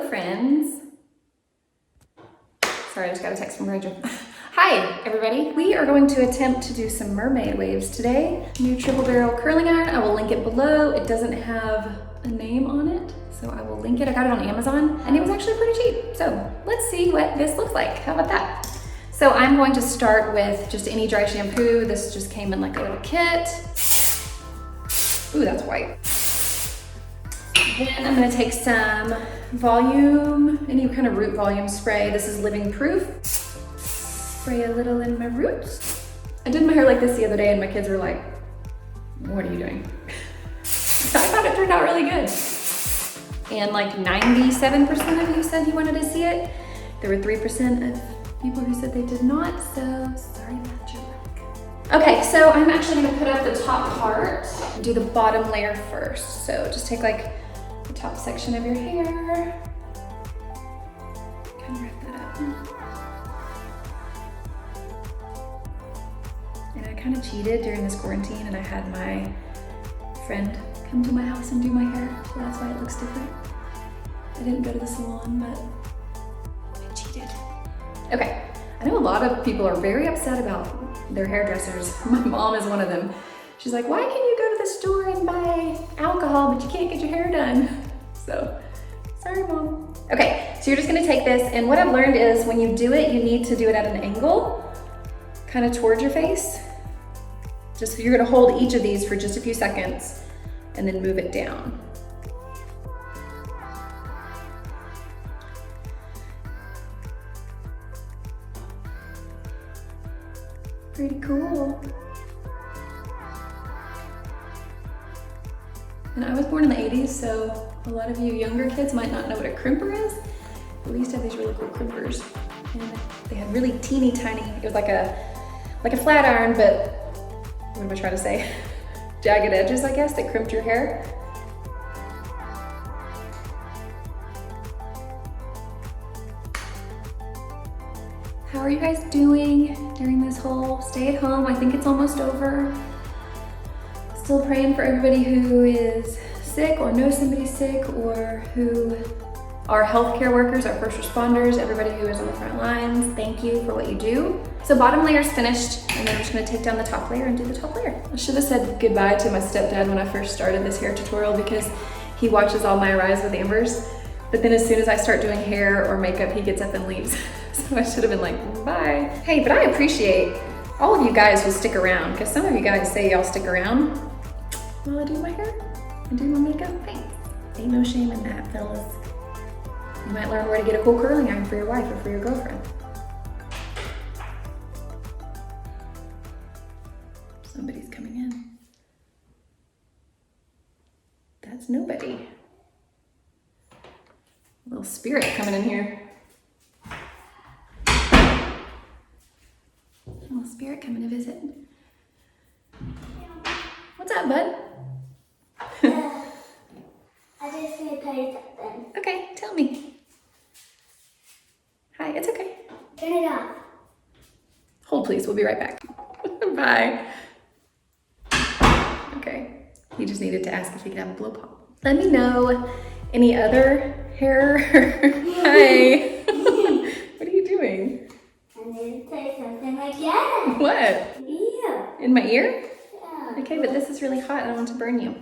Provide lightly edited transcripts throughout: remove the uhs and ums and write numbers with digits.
friends. Sorry, I just got a text from Rachel. Hi, everybody. We are going to attempt to do some mermaid waves today. New triple barrel curling iron. I will link it below. It doesn't have a name on it, so I will link it. I got it on Amazon, and it was actually pretty cheap. So let's see what this looks like. How about that? So I'm going to start with just any dry shampoo. This just came in like a little kit. Ooh, that's white. Then I'm gonna take some volume, any kind of root volume spray. This is Living Proof. Spray a little in my roots. I did my hair like this the other day and my kids were like, what are you doing? I thought it turned out really good. And like 97% of you said you wanted to see it. There were 3% of people who said they did not, so sorry about your luck. Okay, so I'm actually gonna put up the top part and do the bottom layer first. So just take like the top section of your hair, kind of wrap that up. And I kind of cheated during this quarantine and I had my friend come to my house and do my hair, so that's why it looks different. I didn't go to the salon, but I cheated. Okay, I know a lot of people are very upset about their hairdressers. My mom is one of them. She's like, why can you go to the store and buy alcohol, but you can't get your hair done? So, sorry, Mom. Okay, so you're just gonna take this, and what I've learned is when you do it, you need to do it at an angle, kind of towards your face. Just, you're gonna hold each of these for just a few seconds, and then move it down. Pretty cool. And I was born in the 80s, so a lot of you younger kids might not know what a crimper is. But we used to have these really cool crimpers. And they had really teeny tiny, it was like a flat iron, but what am I trying to say? Jagged edges, I guess, that crimped your hair. How are you guys doing during this whole stay at home? I think it's almost over. Still praying for everybody who is sick or knows somebody sick or who are healthcare workers, our first responders, everybody who is on the front lines. Thank you for what you do. So bottom layer is finished, and then I'm just gonna take down the top layer and do the top layer. I should have said goodbye to my stepdad when I first started this hair tutorial because he watches all my Rise with Ambers. But then as soon as I start doing hair or makeup, he gets up and leaves. So I should have been like, bye. Hey, but I appreciate all of you guys who stick around, because some of you guys say y'all stick around while I do my hair and do my makeup. Thanks. Ain't no shame in that, fellas. You might learn where to get a cool curling iron for your wife or for your girlfriend. Somebody's coming in. That's nobody. A little spirit coming in here. A little spirit coming to visit. What's up, bud? I just need to tell you something. Okay, tell me. Hi, it's okay. Turn it off. Hold please, we'll be right back. Bye. Okay, he just needed to ask if he could have a blow pop. Let me know any other hair. Hi. What are you doing? I need to tell you something again. What? Yeah. In my ear? Yeah. Okay, but this is really hot. I don't want to burn you.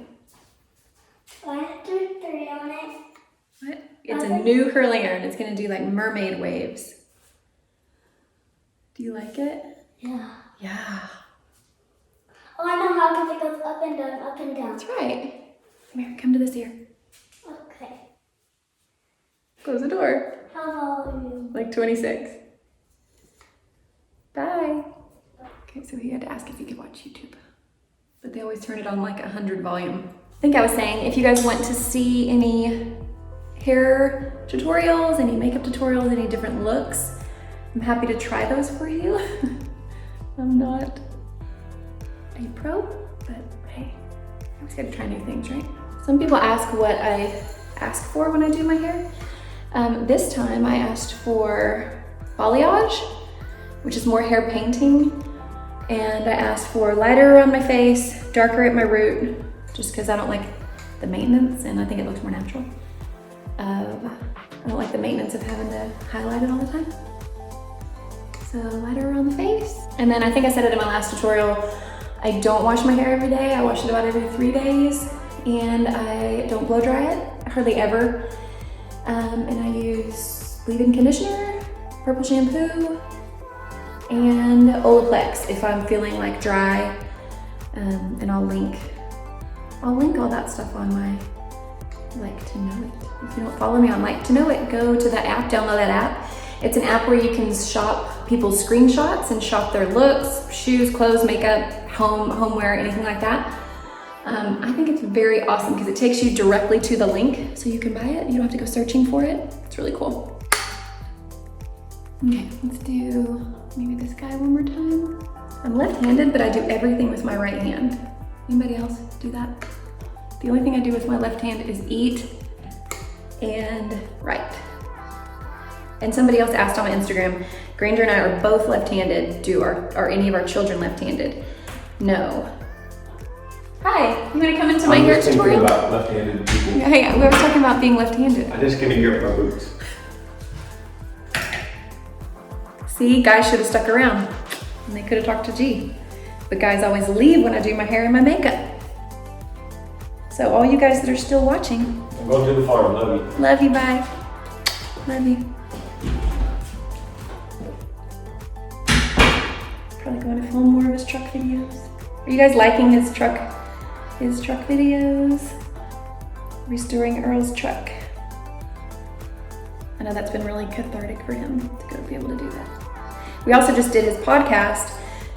1, 2, 3 on it. What? It's a new curling iron. It's gonna do like mermaid waves. Do you like it? Yeah. Yeah. Oh, I know how, because it goes up and down, up and down. That's right. Come here, come to this ear. Okay. Close the door. How old are you? Like 26. Bye. Okay, so he had to ask if he could watch YouTube. But they always turn it on like 100 volume. I think I was saying, if you guys want to see any hair tutorials, any makeup tutorials, any different looks, I'm happy to try those for you. I'm not a pro, but hey, I always gotta try new things, right? Some people ask what I ask for when I do my hair. This time I asked for balayage, which is more hair painting, and I asked for lighter around my face, darker at my root, just because I don't like the maintenance and I think it looks more natural, of I don't like the maintenance of having to highlight it all the time. So lighter around the face. And then I think I said it in my last tutorial, I don't wash my hair every day. I wash it about every 3 days. And I don't blow dry it, hardly ever. And I use leave-in conditioner, purple shampoo, and Olaplex if I'm feeling like dry. And I'll link all that stuff on my Like to Know It. If you don't follow me on Like to Know It, go to that app, download that app. It's an app where you can shop people's screenshots and shop their looks, shoes, clothes, makeup, homeware, anything like that. I think it's very awesome because it takes you directly to the link so you can buy it. You don't have to go searching for it. It's really cool. Okay, let's do maybe this guy one more time. I'm left-handed, but I do everything with my right hand. Anybody else do that? The only thing I do with my left hand is eat and write. And somebody else asked on my Instagram, Granger and I are both left-handed. Are any of our children left-handed? No. Hi, you wanna come into my hair tutorial? About left-handed people. Hey, we were talking about being left-handed. I just couldn't grip my boots. See, guys should have stuck around and they could have talked to G. But guys always leave when I do my hair and my makeup. So all you guys that are still watching. I'm going to the farm, love you. Love you, bye. Love you. Probably going to film more of his truck videos. Are you guys liking his truck videos? Restoring Earl's truck. I know that's been really cathartic for him to go be able to do that. We also just did his podcast,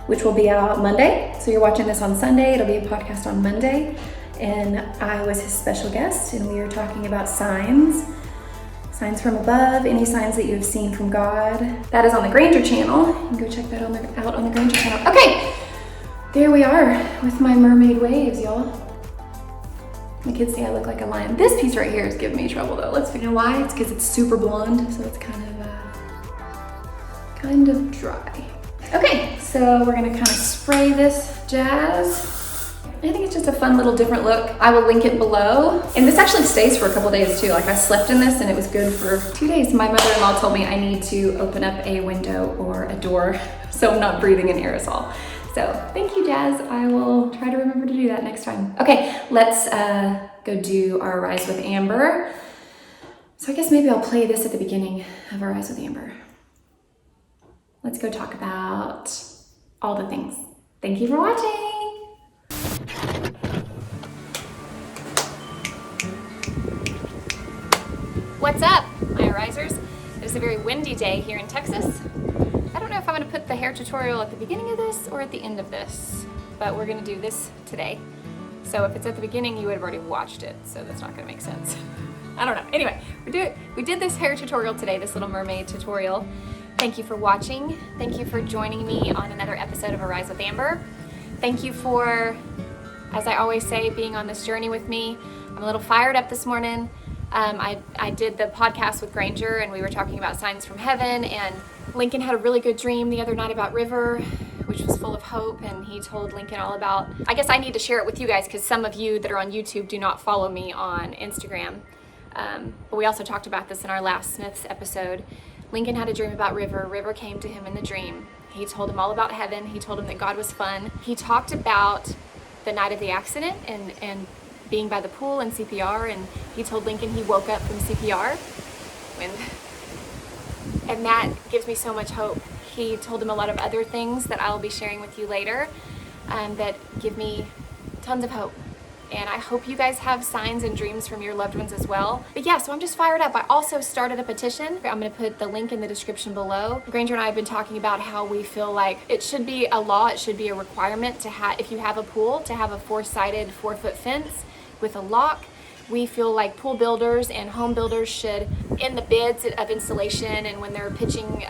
which will be out Monday. So you're watching this on Sunday, it'll be a podcast on Monday. And I was his special guest and we were talking about signs from above, any signs that you have seen from God. That is on the Granger channel. You can go check that out on the Granger channel. Okay, there we are with my mermaid waves, y'all. My kids say I look like a lion. This piece right here is giving me trouble though. Let's figure out why. It's because it's super blonde, so it's kind of dry. Okay, so we're gonna kind of spray this jazz. I think it's just a fun little different look. I will link it below. And this actually stays for a couple days too. Like I slept in this and it was good for 2 days. My mother-in-law told me I need to open up a window or a door so I'm not breathing in aerosol. So thank you, Jazz. I will try to remember to do that next time. Okay, let's go do our Rise with Amber. So I guess maybe I'll play this at the beginning of our Rise with Amber. Let's go talk about all the things. Thank you for watching. What's up, my risers? It is a very windy day here in Texas. I don't know if I'm gonna put the hair tutorial at the beginning of this or at the end of this, but we're gonna do this today. So if it's at the beginning, you would have already watched it, so that's not gonna make sense. I don't know. Anyway, we did this hair tutorial today, this little mermaid tutorial. Thank you for watching. Thank you for joining me on another episode of A Rise with Amber. Thank you for, as I always say, being on this journey with me. I'm a little fired up this morning. I did the podcast with Granger and we were talking about signs from heaven, and Lincoln had a really good dream the other night about River, which was full of hope, and he told Lincoln all about, I guess I need to share it with you guys because some of you that are on YouTube do not follow me on Instagram. But we also talked about this in our last Smiths episode. Lincoln had a dream about River. River came to him in the dream. He told him all about heaven. He told him that God was fun. He talked about the night of the accident and being by the pool and CPR, and he told Lincoln he woke up from CPR. And that gives me so much hope. He told him a lot of other things that I'll be sharing with you later that give me tons of hope. And I hope you guys have signs and dreams from your loved ones as well. But yeah, so I'm just fired up. I also started a petition. I'm gonna put the link in the description below. Granger and I have been talking about how we feel like it should be a law, it should be a requirement to have, if you have a pool, to have a 4-sided 4-foot fence with a lock. We feel like pool builders and home builders should, in the bids of installation and when they're pitching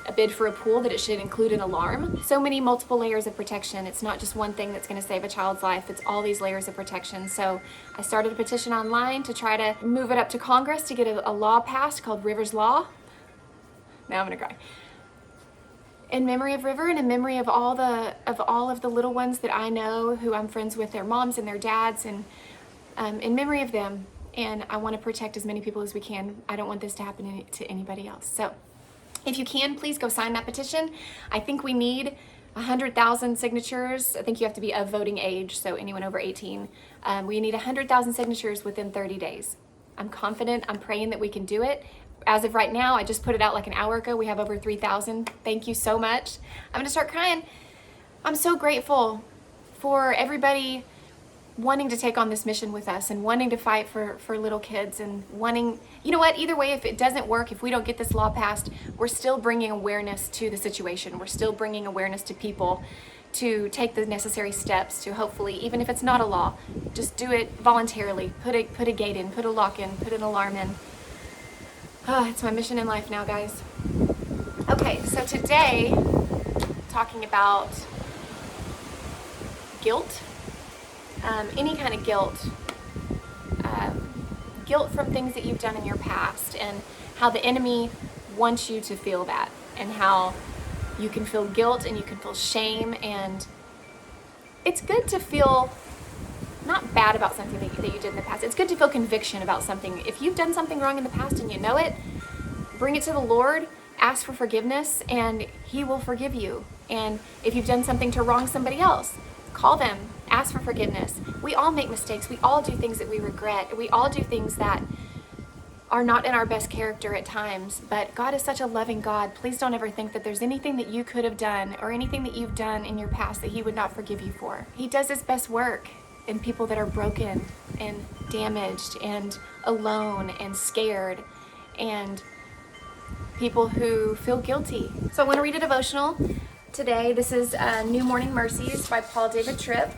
a bid for a pool, that it should include an alarm. So many multiple layers of protection. It's not just one thing that's going to save a child's life. It's all these layers of protection. So I started a petition online to try to move it up to Congress to get a law passed called River's Law. Now I'm going to cry. In memory of River and in memory of all of the little ones that I know who I'm friends with, their moms and their dads, and in memory of them. and I want to protect as many people as we can. I don't want this to happen to anybody else. So if you can, please go sign that petition. I think we need 100,000 signatures. I think you have to be of voting age, so anyone over 18. We need 100,000 signatures within 30 days. I'm confident, I'm praying that we can do it. As of right now, I just put it out like an hour ago. We have over 3,000. Thank you so much. I'm gonna start crying. I'm so grateful for everybody wanting to take on this mission with us and wanting to fight for little kids and wanting, you know what, either way, if it doesn't work, if we don't get this law passed, we're still bringing awareness to the situation. We're still bringing awareness to people to take the necessary steps to hopefully, even if it's not a law, just do it voluntarily. Put a gate in, put a lock in, put an alarm in. It's my mission in life now, guys. Okay, so today, talking about guilt. Any kind of guilt, guilt from things that you've done in your past, and how the enemy wants you to feel that, and how you can feel guilt and you can feel shame. And it's good to feel not bad about something that you did in the past. It's good to feel conviction about something. If you've done something wrong in the past and you know it, bring it to the Lord, ask for forgiveness, and He will forgive you. And if you've done something to wrong somebody else, call them, ask for forgiveness. We all make mistakes. We all do things that we regret. We all do things that are not in our best character at times, but God is such a loving God. Please don't ever think that there's anything that you could have done or anything that you've done in your past that He would not forgive you for. He does His best work in people that are broken and damaged and alone and scared and people who feel guilty. So I want to read a devotional today. This is New Morning Mercies by Paul David Tripp.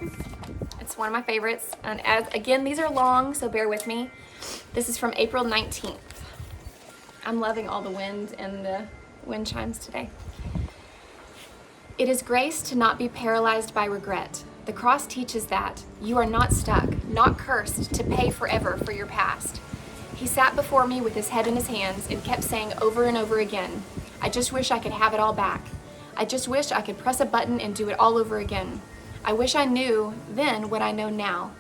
It's one of my favorites. And again, these are long, so bear with me. This is from April 19th. I'm loving all the wind and the wind chimes today. It is grace to not be paralyzed by regret. The cross teaches that you are not stuck, not cursed to pay forever for your past. He sat before me with his head in his hands and kept saying over and over again, I just wish I could have it all back. I just wish I could press a button and do it all over again. I wish I knew then what I know now.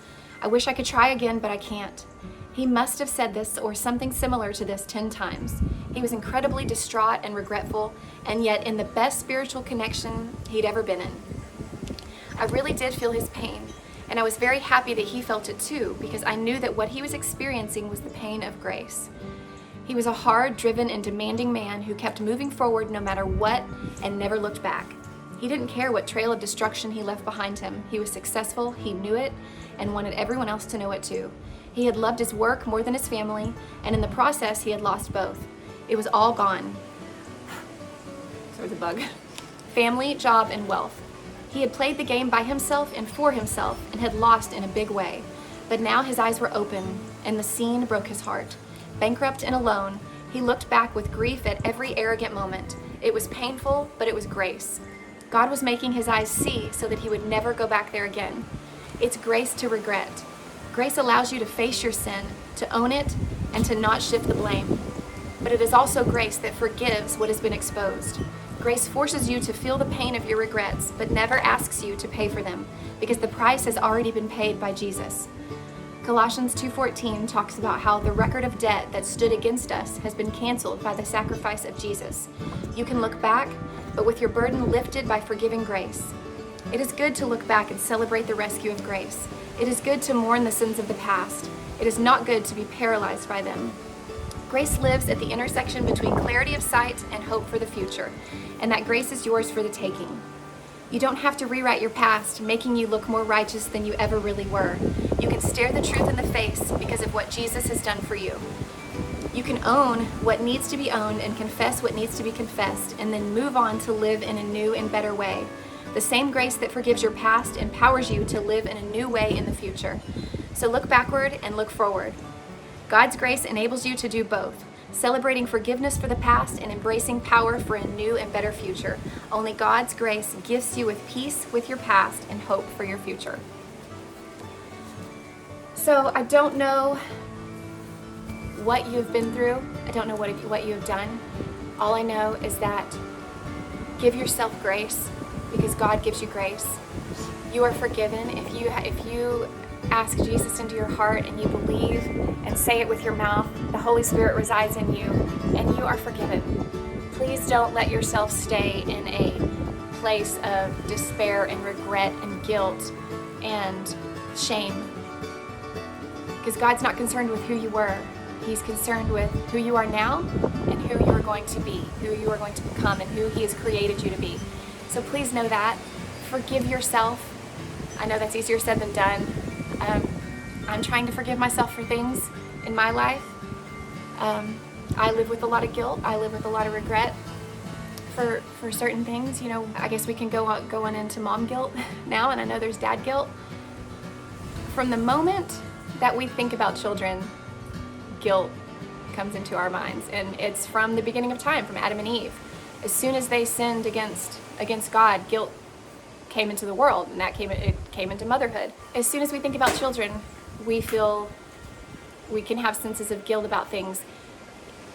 I wish I could try again, but I can't. He must have said this or something similar to this 10 times. He was incredibly distraught and regretful, and yet in the best spiritual connection he'd ever been in. I really did feel his pain, and I was very happy that he felt it too, because I knew that what he was experiencing was the pain of grace. He was a hard, driven, and demanding man who kept moving forward no matter what and never looked back. He didn't care what trail of destruction he left behind him. He was successful, he knew it, and wanted everyone else to know it too. He had loved his work more than his family, and in the process he had lost both. It was all gone. Sorry, the bug. Family, job, and wealth. He had played the game by himself and for himself and had lost in a big way. But now his eyes were open, and the scene broke his heart. Bankrupt and alone, he looked back with grief at every arrogant moment. It was painful, but it was grace. God was making his eyes see so that he would never go back there again. It's grace to regret. Grace allows you to face your sin, to own it, and to not shift the blame. But it is also grace that forgives what has been exposed. Grace forces you to feel the pain of your regrets, but never asks you to pay for them, because the price has already been paid by Jesus. Colossians 2:14 talks about how the record of debt that stood against us has been canceled by the sacrifice of Jesus. You can look back, but with your burden lifted by forgiving grace. It is good to look back and celebrate the rescue of grace. It is good to mourn the sins of the past. It is not good to be paralyzed by them. Grace lives at the intersection between clarity of sight and hope for the future, and that grace is yours for the taking. You don't have to rewrite your past, making you look more righteous than you ever really were. You can stare the truth in the face because of what Jesus has done for you. You can own what needs to be owned and confess what needs to be confessed, and then move on to live in a new and better way. The same grace that forgives your past empowers you to live in a new way in the future. So look backward and look forward. God's grace enables you to do both, celebrating forgiveness for the past and embracing power for a new and better future. Only God's grace gifts you with peace with your past and hope for your future. So I don't know what you've been through. I don't know what you have done. All I know is that give yourself grace because God gives you grace. You are forgiven. If you ask Jesus into your heart and you believe and say it with your mouth, the Holy Spirit resides in you and you are forgiven. Please don't let yourself stay in a place of despair and regret and guilt and shame. Because God's not concerned with who you were. He's concerned with who you are now and who you are going to be, who you are going to become, and who He has created you to be. So please know that. Forgive yourself. I know that's easier said than done. I'm trying to forgive myself for things in my life. I live with a lot of guilt. I live with a lot of regret for certain things. You know, I guess we can go on into mom guilt now, and I know there's dad guilt. From the moment that we think about children, guilt comes into our minds, and it's from the beginning of time, from Adam and Eve. As soon as they sinned against God, guilt came into the world, and it came into motherhood. As soon as we think about children, we can have senses of guilt about things.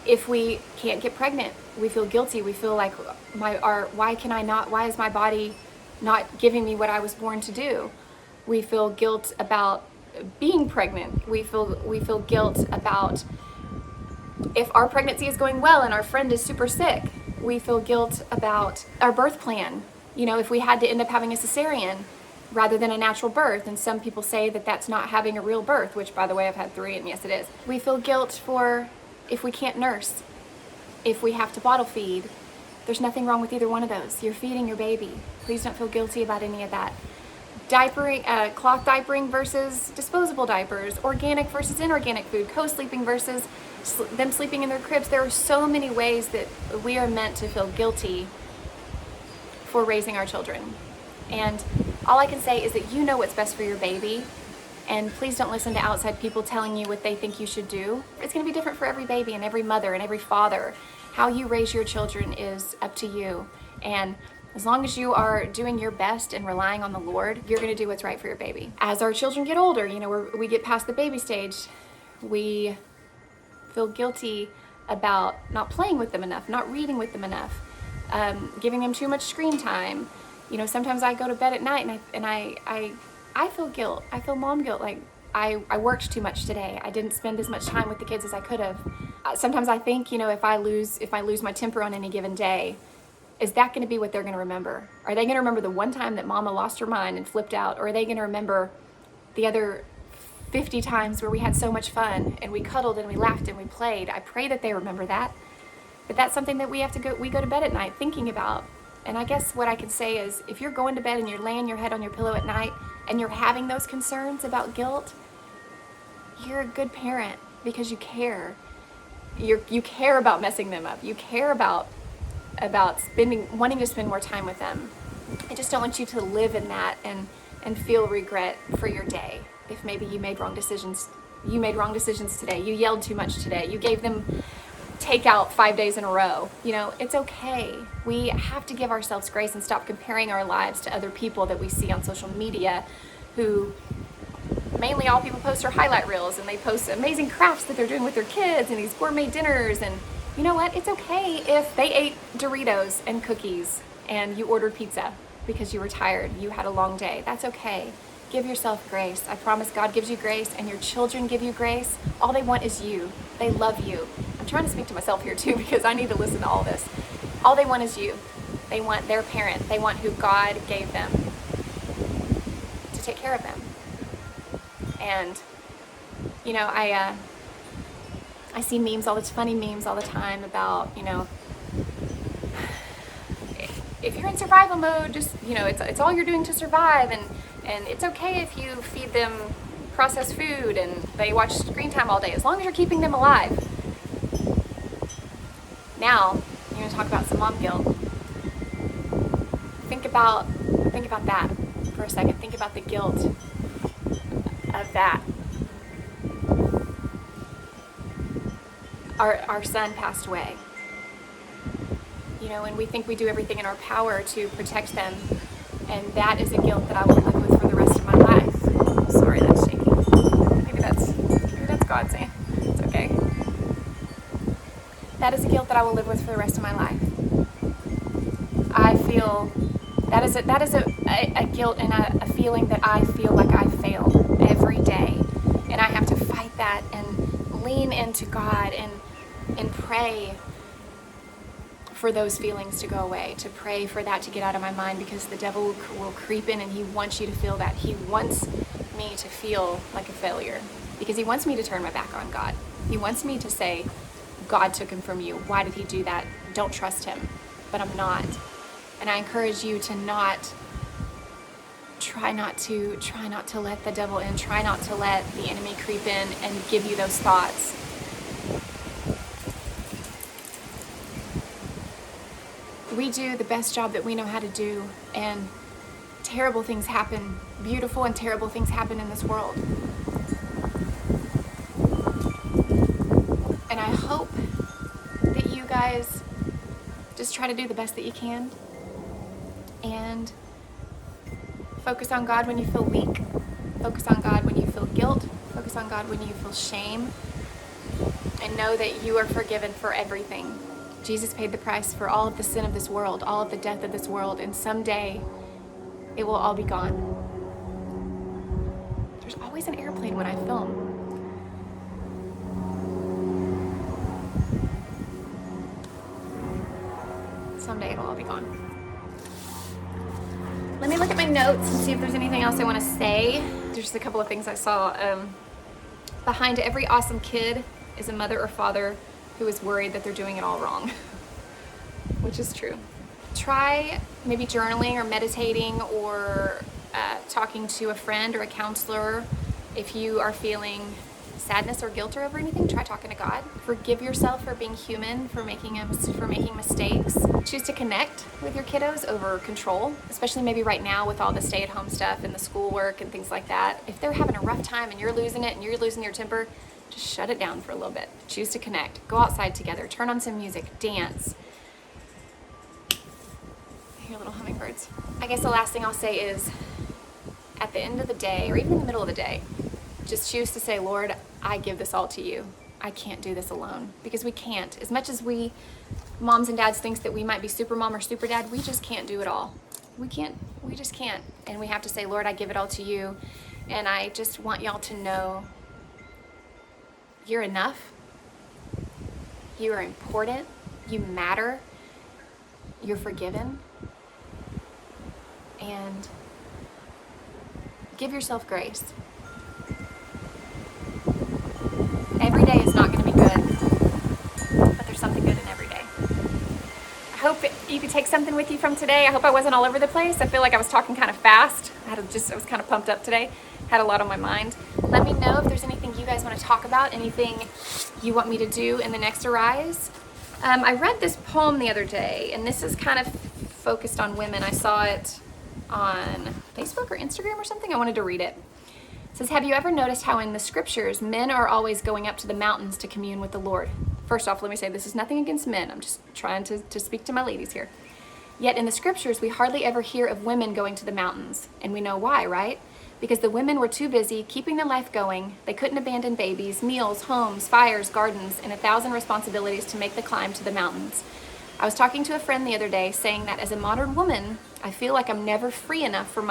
If we can't get pregnant, we feel guilty. We feel like why is my body not giving me what I was born to do? We feel guilt about being pregnant. We feel guilt about if our pregnancy is going well and our friend is super sick. We feel guilt about our birth plan. You know, if we had to end up having a cesarean rather than a natural birth, and some people say that that's not having a real birth, which, by the way, I've had 3, and yes, it is. We feel guilt for if we can't nurse, if we have to bottle feed. There's nothing wrong with either one of those. You're feeding your baby. Please don't feel guilty about any of that. Diapering, cloth diapering versus disposable diapers, organic versus inorganic food, co-sleeping versus them sleeping in their cribs. There are so many ways that we are meant to feel guilty for raising our children. And all I can say is that you know what's best for your baby, and please don't listen to outside people telling you what they think you should do. It's going to be different for every baby and every mother and every father. How you raise your children is up to you. And as long as you are doing your best and relying on the Lord, you're going to do what's right for your baby. As our children get older, you know, we get past the baby stage, we feel guilty about not playing with them enough, not reading with them enough, giving them too much screen time. You know, sometimes I go to bed at night and I feel guilt. I feel mom guilt. Like I worked too much today. I didn't spend as much time with the kids as I could have. Sometimes I think, you know, if I lose my temper on any given day, is that going to be what they're going to remember? Are they going to remember the one time that mama lost her mind and flipped out? Or are they going to remember the other 50 times where we had so much fun and we cuddled and we laughed and we played? I pray that they remember that. But that's something that we go to bed at night thinking about. And I guess what I can say is, if you're going to bed and you're laying your head on your pillow at night and you're having those concerns about guilt, you're a good parent because you care. You care about messing them up. You care about wanting to spend more time with them. I just don't want you to live in that and feel regret for your day. If maybe you made wrong decisions today. You yelled too much today. You gave them takeout 5 days in a row. You know, it's okay. We have to give ourselves grace and stop comparing our lives to other people that we see on social media, who mainly all people post are highlight reels, and they post amazing crafts that they're doing with their kids and these gourmet dinners. And you know what? It's okay if they ate Doritos and cookies and you ordered pizza because you were tired. You had a long day. That's okay. Give yourself grace. I promise God gives you grace, and your children give you grace. All they want is you. They love you. I'm trying to speak to myself here too because I need to listen to all this. All they want is you. They want their parent. They want who God gave them to take care of them. And, you know, I see funny memes all the time about, you know, if you're in survival mode, just, you know, it's all you're doing to survive, and it's okay if you feed them processed food and they watch screen time all day, as long as you're keeping them alive. Now, you're going to talk about some mom guilt. Think about that for a second. Think about the guilt of that. Our son passed away. You know, and we think we do everything in our power to protect them, and that is a guilt that I will live with for the rest of my life. Sorry, that's shaking. Maybe that's God saying it's okay. That is a guilt that I will live with for the rest of my life. I feel That is a guilt and a feeling that I feel like I failed every day. And I have to fight that and lean into God and pray for those feelings to go away, to pray for that to get out of my mind, because the devil will creep in and he wants you to feel that. He wants me to feel like a failure because he wants me to turn my back on God. He wants me to say, God took him from you. Why did he do that? Don't trust him. But I'm not. And I encourage you to try not to let the devil in, try not to let the enemy creep in and give you those thoughts. We do the best job that we know how to do, and terrible things happen, beautiful and terrible things happen in this world. And I hope that you guys just try to do the best that you can and focus on God when you feel weak, focus on God when you feel guilt, focus on God when you feel shame, and know that you are forgiven for everything. Jesus paid the price for all of the sin of this world, all of the death of this world, and someday it will all be gone. There's always an airplane when I film. Someday it'll all be gone. Let me look at my notes and see if there's anything else I want to say. There's just a couple of things I saw. Behind every awesome kid is a mother or father who is worried that they're doing it all wrong, which is true. Try maybe journaling or meditating or talking to a friend or a counselor. If you are feeling sadness or guilt over anything, try talking to God. Forgive yourself for being human, for making mistakes. Choose to connect with your kiddos over control, especially maybe right now with all the stay-at-home stuff and the schoolwork and things like that. If they're having a rough time and you're losing it and you're losing your temper, just shut it down for a little bit. Choose to connect. Go outside together. Turn on some music. Dance. I hear little hummingbirds. I guess the last thing I'll say is, at the end of the day, or even in the middle of the day, just choose to say, Lord, I give this all to you. I can't do this alone, because we can't. As much as we moms and dads think that we might be super mom or super dad, we just can't do it all. We just can't. And we have to say, Lord, I give it all to you. And I just want y'all to know you're enough. You are important. You matter. You're forgiven. And give yourself grace. Every day is not going to be good, but there's something good in every day. I hope you could take something with you from today. I hope I wasn't all over the place. I feel like I was talking kind of fast. I was kind of pumped up today. Had a lot on my mind. Let me know if there's anything you guys want to talk about, anything you want me to do in the next Arise. I read this poem the other day, and this is kind of focused on women. I saw it on Facebook or Instagram or something. I wanted to read it. It says, have you ever noticed how in the scriptures, men are always going up to the mountains to commune with the Lord? First off, let me say this is nothing against men. I'm just trying to speak to my ladies here. Yet in the scriptures, we hardly ever hear of women going to the mountains. And we know why, right? Because the women were too busy keeping their life going. They couldn't abandon babies, meals, homes, fires, gardens, and 1,000 responsibilities to make the climb to the mountains. I was talking to a friend the other day saying that as a modern woman, I feel like I'm never free enough from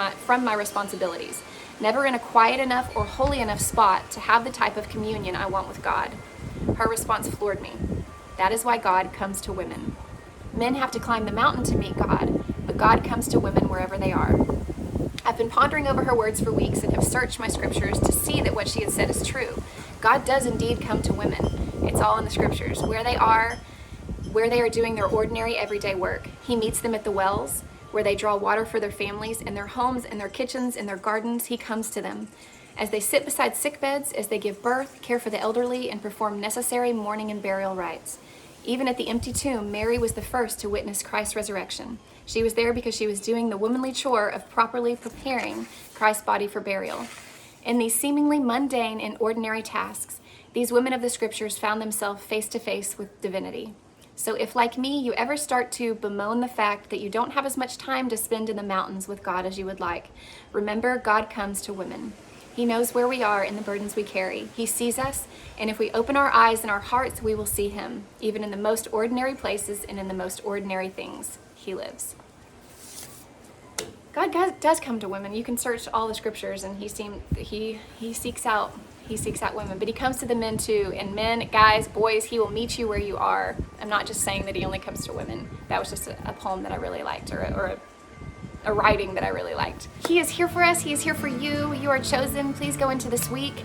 my responsibilities, never in a quiet enough or holy enough spot to have the type of communion I want with God. Her response floored me. That is why God comes to women. Men have to climb the mountain to meet God, but God comes to women wherever they are. I've been pondering over her words for weeks and have searched my scriptures to see that what she had said is true. God does indeed come to women. It's all in the scriptures. Where they are doing their ordinary everyday work. He meets them at the wells, where they draw water for their families, in their homes, in their kitchens, in their gardens. He comes to them. As they sit beside sick beds, as they give birth, care for the elderly, and perform necessary mourning and burial rites. Even at the empty tomb, Mary was the first to witness Christ's resurrection. She was there because she was doing the womanly chore of properly preparing Christ's body for burial. In these seemingly mundane and ordinary tasks, these women of the scriptures found themselves face to face with divinity. So if, like me, you ever start to bemoan the fact that you don't have as much time to spend in the mountains with God as you would like, remember God comes to women. He knows where we are and the burdens we carry. He sees us, and if we open our eyes and our hearts, we will see him, even in the most ordinary places and in the most ordinary things. He lives. God does come to women. You can search all the scriptures, and he seeks out women, but he comes to the men too. And men, guys, boys, he will meet you where you are. I'm not just saying that he only comes to women. That was just a poem that I really liked, or a writing that I really liked. He is here for us. He is here for you. You are chosen. Please go into this week.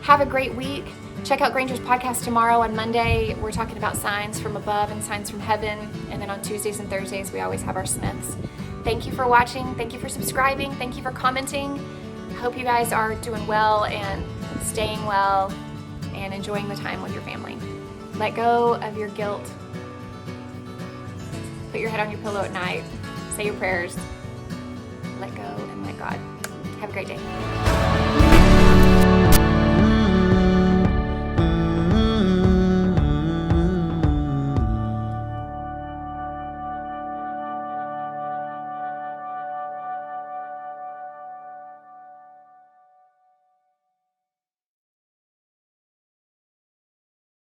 Have a great week. Check out Granger's podcast tomorrow. On Monday, we're talking about signs from above and signs from heaven. And then on Tuesdays and Thursdays, we always have our Smiths. Thank you for watching. Thank you for subscribing. Thank you for commenting. I hope you guys are doing well and staying well and enjoying the time with your family. Let go of your guilt. Put your head on your pillow at night. Say your prayers. Let go and let God. Have a great day.